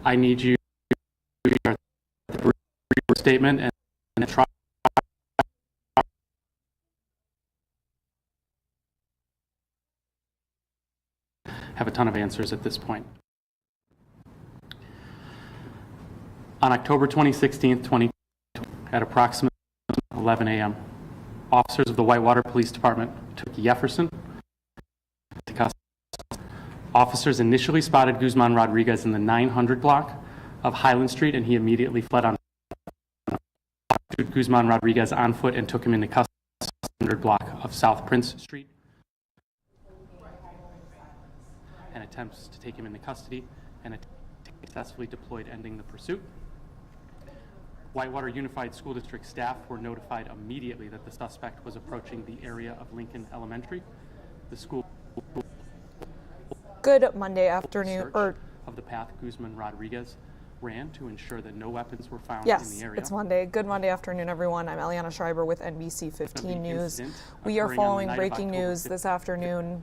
I need you to hear the brief statement and try. Have a ton of answers at this point. On October 2016, 2020, at approximately 11 a.m., officers of the Whitewater Police Department took Yefferson to custody. Officers initially spotted Guzman Rodreguez in the 900 block of Highland Street, and he immediately fled on Guzman Rodreguez on foot and took him into custody in the 100 block of South Prince Street. And attempts to take him into custody and successfully deployed, ending the pursuit. Whitewater Unified School District staff were notified immediately that the suspect was approaching the area of Lincoln Elementary. The school Good Monday afternoon of the path Guzman Rodreguez ran to ensure that no weapons were found Yes, in the area. it's Monday. Good Monday afternoon, everyone. I'm Eliana Schreiber with NBC 15 News. We are following breaking news this afternoon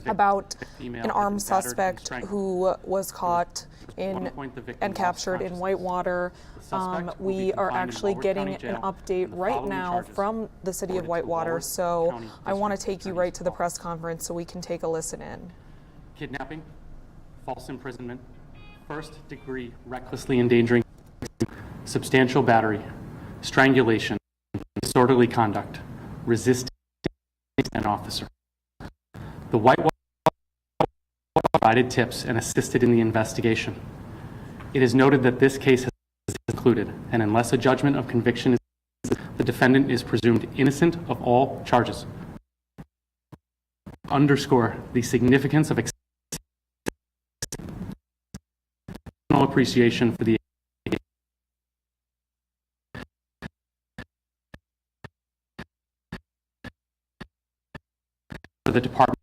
about an armed suspect who was caught in and captured in Whitewater. We are actually getting an update right now from the city of Whitewater, so I want to take you right to the press conference so we can take a listen in. Kidnapping, false imprisonment, first-degree recklessly endangering, substantial battery, strangulation, disorderly conduct, resisting an officer. The Whitewater provided tips and assisted in the investigation. It is noted that this case has been concluded, and unless a judgment of conviction is made, the defendant is presumed innocent of all charges. Underscore the significance of appreciation for the department.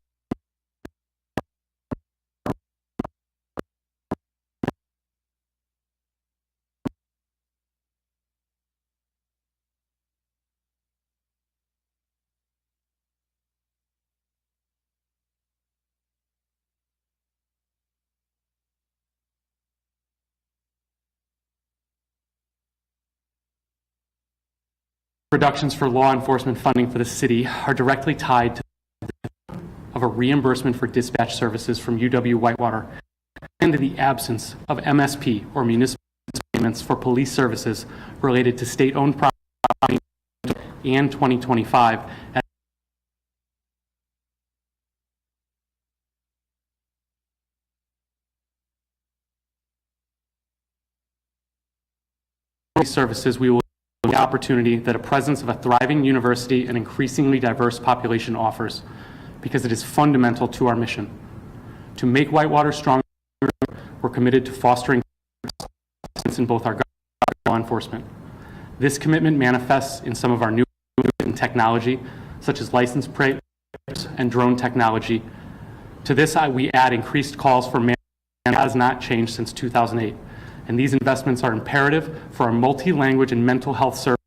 Reductions for law enforcement funding for the city are directly tied to of a reimbursement for dispatch services from UW-Whitewater and in the absence of MSP or municipal payments for police services related to state-owned property and 2025 services. We will the opportunity that a presence of a thriving university and increasingly diverse population offers, because it is fundamental to our mission. To make Whitewater stronger, we're committed to fostering in both our government and law enforcement. This commitment manifests in some of our new technology, such as license plates and drone technology. To this, we add increased calls for man has not changed since 2008. And these investments are imperative for our multi-language and mental health services,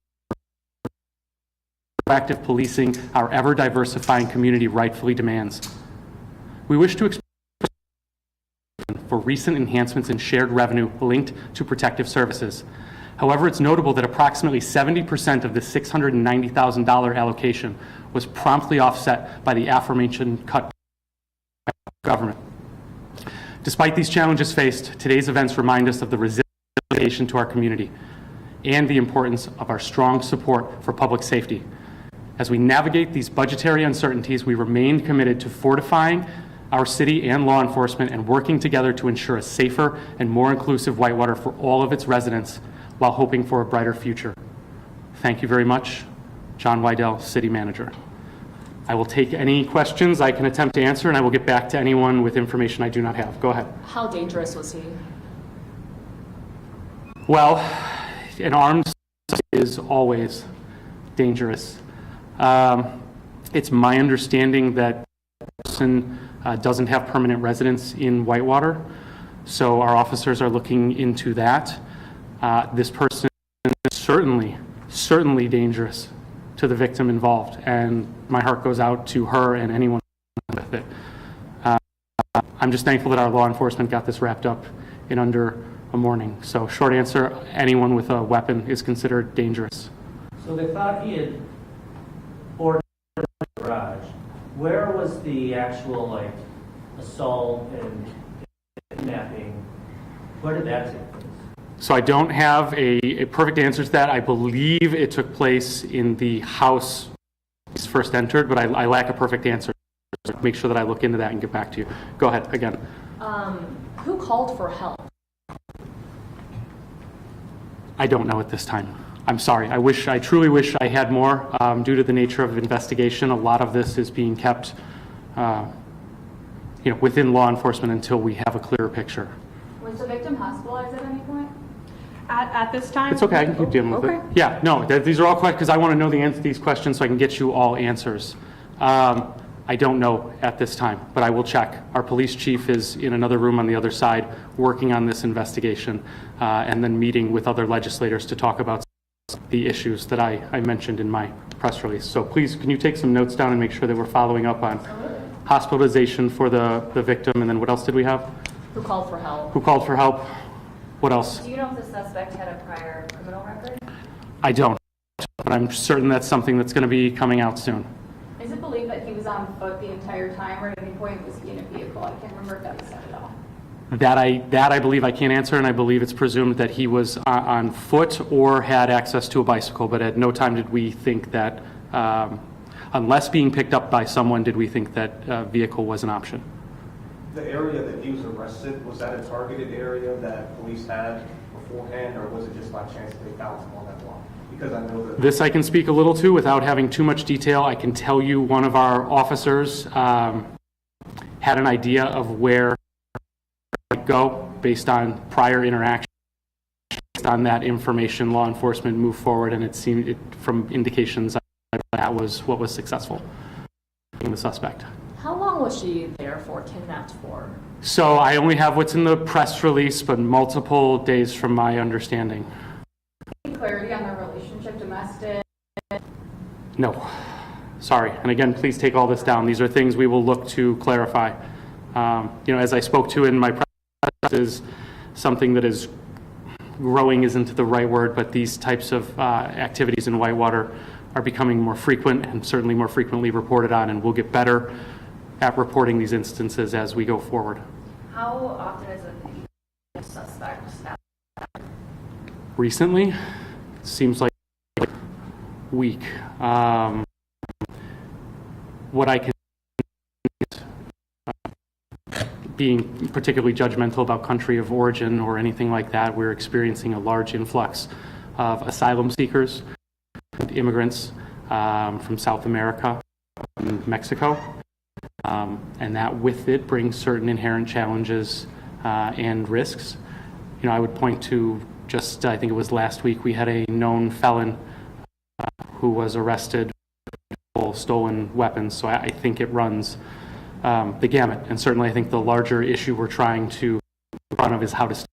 proactive policing our ever-diversifying community rightfully demands. We wish to express for recent enhancements in shared revenue linked to protective services. However, it's notable that approximately 70% of the $690,000 allocation was promptly offset by the aforementioned cut by government. Despite these challenges faced, today's events remind us of the resilience to our community and the importance of our strong support for public safety. As we navigate these budgetary uncertainties, we remain committed to fortifying our city and law enforcement and working together to ensure a safer and more inclusive Whitewater for all of its residents while hoping for a brighter future. Thank you very much. John Wydell, City Manager. I will take any questions I can attempt to answer, and I will get back to anyone with information I do not have. Go ahead. How dangerous was he? Well, an armed is always dangerous. It's my understanding that the person doesn't have permanent residence in Whitewater, so our officers are looking into that. This person is certainly dangerous to the victim involved, and my heart goes out to her and anyone with it. I'm just thankful that our law enforcement got this wrapped up in under a morning. So short answer, anyone with a weapon is considered dangerous. So they thought he had boarded the garage. Where was the actual assault and kidnapping? Where did that take place? So I don't have a perfect answer to that. I believe it took place in the house he's first entered, but I lack a perfect answer. Make sure that I look into that and get back to you. Go ahead again. Who called for help? I don't know at this time. I'm sorry. I truly wish I had more. Due to the nature of the investigation, a lot of this is being kept, within law enforcement until we have a clearer picture. Was the victim hospitalized at any point? At this time? It's okay. I can keep dealing with it. Yeah. No. These are all questions because I want to know the answer to these questions so I can get you all answers. I don't know at this time, but I will check. Our police chief is in another room on the other side working on this investigation and then meeting with other legislators to talk about the issues that I mentioned in my press release. So please, can you take some notes down and make sure that we're following up on hospitalization for the victim, and then what else did we have? Who called for help? Who called for help? What else? Do you know if the suspect had a prior criminal record? I don't, but I'm certain that's something that's going to be coming out soon. Is it believed that he was on foot the entire time, or at any point was he in a vehicle? I can't remember if that was said at all. That I believe I can't answer, and I believe it's presumed that he was on foot or had access to a bicycle, but at no time did we think that, unless being picked up by someone, did we think that vehicle was an option. The area that he was arrested, was that a targeted area that police had beforehand, or was it just by chance that they found him on that block? Because I know that... This I can speak a little to without having too much detail. I can tell you one of our officers had an idea of where go based on prior interaction. Based on that information, law enforcement moved forward, and it seemed from indications that was what was successful in the suspect. How long was she there for, kidnapped for? So I only have what's in the press release, but multiple days from my understanding. Any clarity on their relationship, domestic? No. Sorry. And again, please take all this down. These are things we will look to clarify. As I spoke to in my press, is something that is growing isn't the right word, but these types of activities in Whitewater are becoming more frequent and certainly more frequently reported on, and we'll get better at reporting these instances as we go forward. How often is a suspect? Recently, seems like a week. What I can being particularly judgmental about country of origin or anything like that, we're experiencing a large influx of asylum seekers and immigrants from South America and Mexico. And that with it brings certain inherent challenges and risks. I would point to just, I think it was last week, we had a known felon who was arrested for stolen weapons. So I think it runs the gamut. And certainly I think the larger issue we're trying to front of is how to stay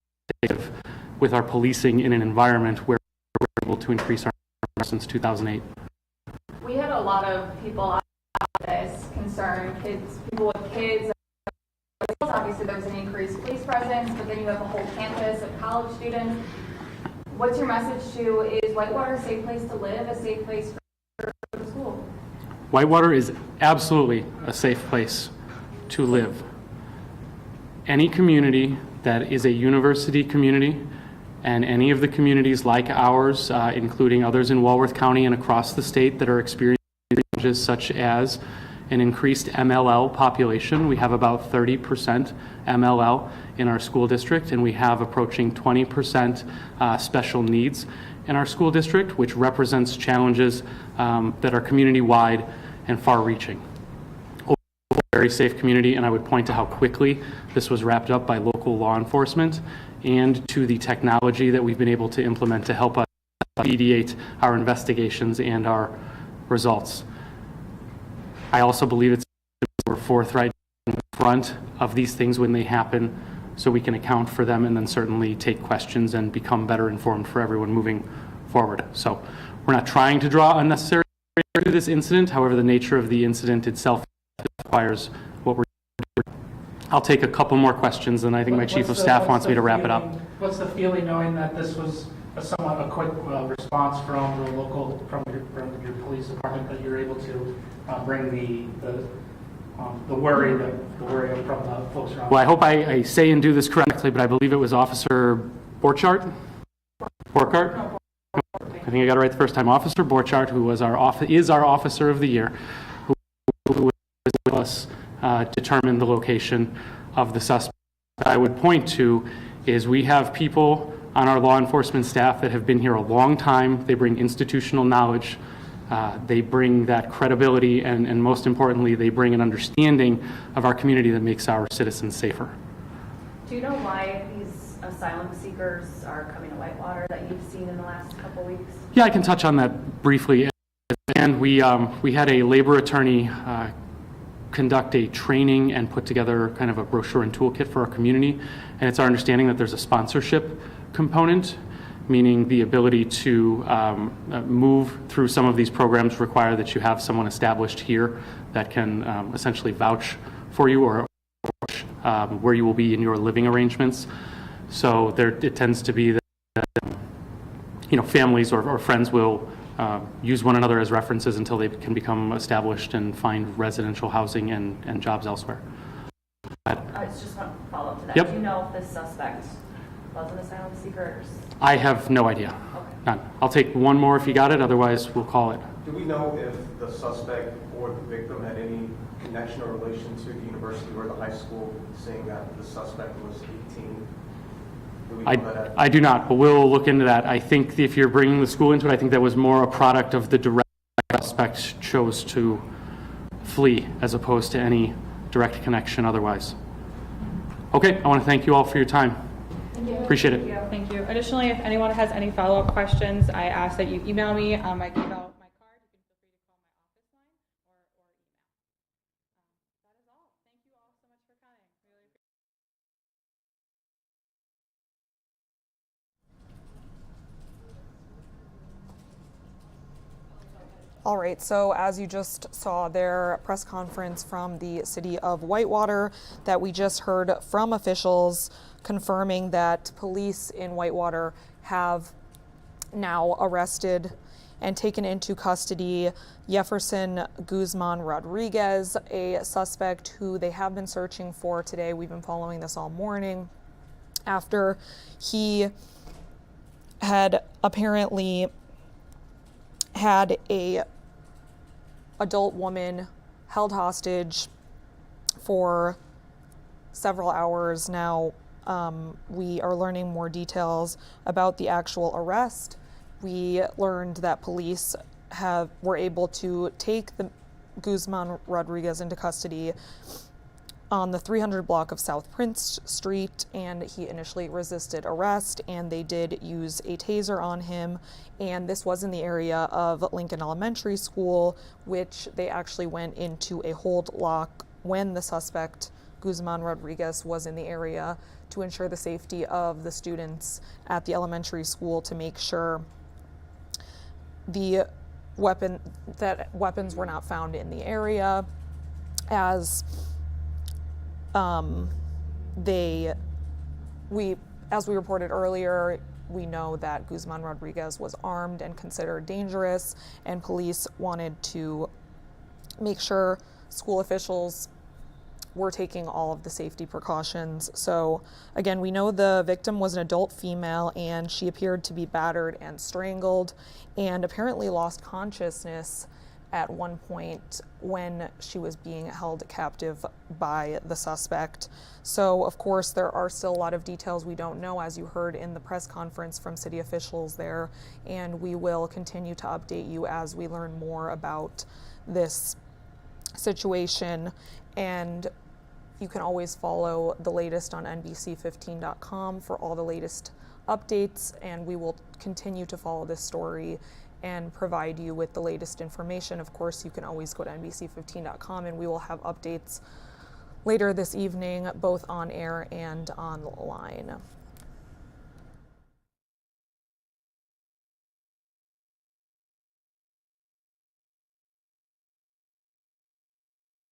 safe with our policing in an environment where we're able to increase our since 2008. We had a lot of people on this concern, people with kids. Obviously there was an increased police presence, but then you have a whole campus of college students. What's your message to, is Whitewater a safe place to live, a safe place for school? Whitewater is absolutely a safe place to live. Any community that is a university community, and any of the communities like ours, including others in Walworth County and across the state that are experiencing challenges such as an increased MLL population. We have about 30% MLL in our school district, and we have approaching 20% special needs in our school district, which represents challenges that are community-wide and far-reaching. A very safe community, and I would point to how quickly this was wrapped up by local law enforcement and to the technology that we've been able to implement to help us mediate our investigations and our results. I also believe it's we're forthright in front of these things when they happen so we can account for them and then certainly take questions and become better informed for everyone moving forward. So we're not trying to draw unnecessary to this incident. However, the nature of the incident itself requires what we're doing. I'll take a couple more questions, and I think my chief of staff wants me to wrap it up. What's the feeling knowing that this was a somewhat quick response from the local, from your police department, that you're able to bring the worry from the folks around? Well, I hope I say and do this correctly, but I believe it was Officer Borchardt? Borchardt? I think I got it right the first time. Officer Borchardt, who was is our Officer of the Year, who was with us, determined the location of the suspect. What I would point to is we have people on our law enforcement staff that have been here a long time. They bring institutional knowledge. They bring that credibility, and most importantly, they bring an understanding of our community that makes our citizens safer. Do you know why these asylum seekers are coming to Whitewater that you've seen in the last couple weeks? Yeah, I can touch on that briefly. And we had a labor attorney conduct a training and put together kind of a brochure and toolkit for our community. And it's our understanding that there's a sponsorship component, meaning the ability to move through some of these programs require that you have someone established here that can essentially vouch for you or where you will be in your living arrangements. So it tends to be that families or friends will use one another as references until they can become established and find residential housing and jobs elsewhere. I just want to follow up to that. Yep. Do you know if this suspect was an asylum seeker? I have no idea. Okay. None. I'll take one more if you got it, otherwise we'll call it. Do we know if the suspect or the victim had any connection or relation to the university or the high school, seeing that the suspect was 18? Do we know that? I do not, but we'll look into that. I think if you're bringing the school into it, I think that was more a product of the direct suspect chose to flee as opposed to any direct connection otherwise. Okay, I want to thank you all for your time. Thank you. Appreciate it. Thank you. Additionally, if anyone has any follow-up questions, I ask that you email me. I gave out my card. You can feel free to call my office line or email. That is all. Thank you all so much for coming. Really appreciate All right, so as you just saw their press conference from the city of Whitewater that we just heard from officials confirming that police in Whitewater have now arrested and taken into custody Yefferson Guzman Rodreguez, a suspect who they have been searching for today. We've been following this all morning after he had apparently had a adult woman held hostage for several hours now. We are learning more details about the actual arrest. We learned that police were able to take the Guzman Rodreguez into custody on the 300 block of South Prince Street, and he initially resisted arrest, and they did use a taser on him. And this was in the area of Lincoln Elementary School, which they actually went into a hold lock when the suspect, Guzman Rodreguez, was in the area to ensure the safety of the students at the elementary school, to make sure weapons were not found in the area, as as we reported earlier, we know that Guzman Rodreguez was armed and considered dangerous, and police wanted to make sure school officials were taking all of the safety precautions. So again, we know the victim was an adult female, and she appeared to be battered and strangled, and apparently lost consciousness at one point when she was being held captive by the suspect. So of course there are still a lot of details we don't know, as you heard in the press conference from city officials there, and we will continue to update you as we learn more about this situation. And you can always follow the latest on NBC15.com for all the latest updates, and we will continue to follow this story and provide you with the latest information. Of course, you can always go to NBC15.com, and we will have updates later this evening, both on air and online.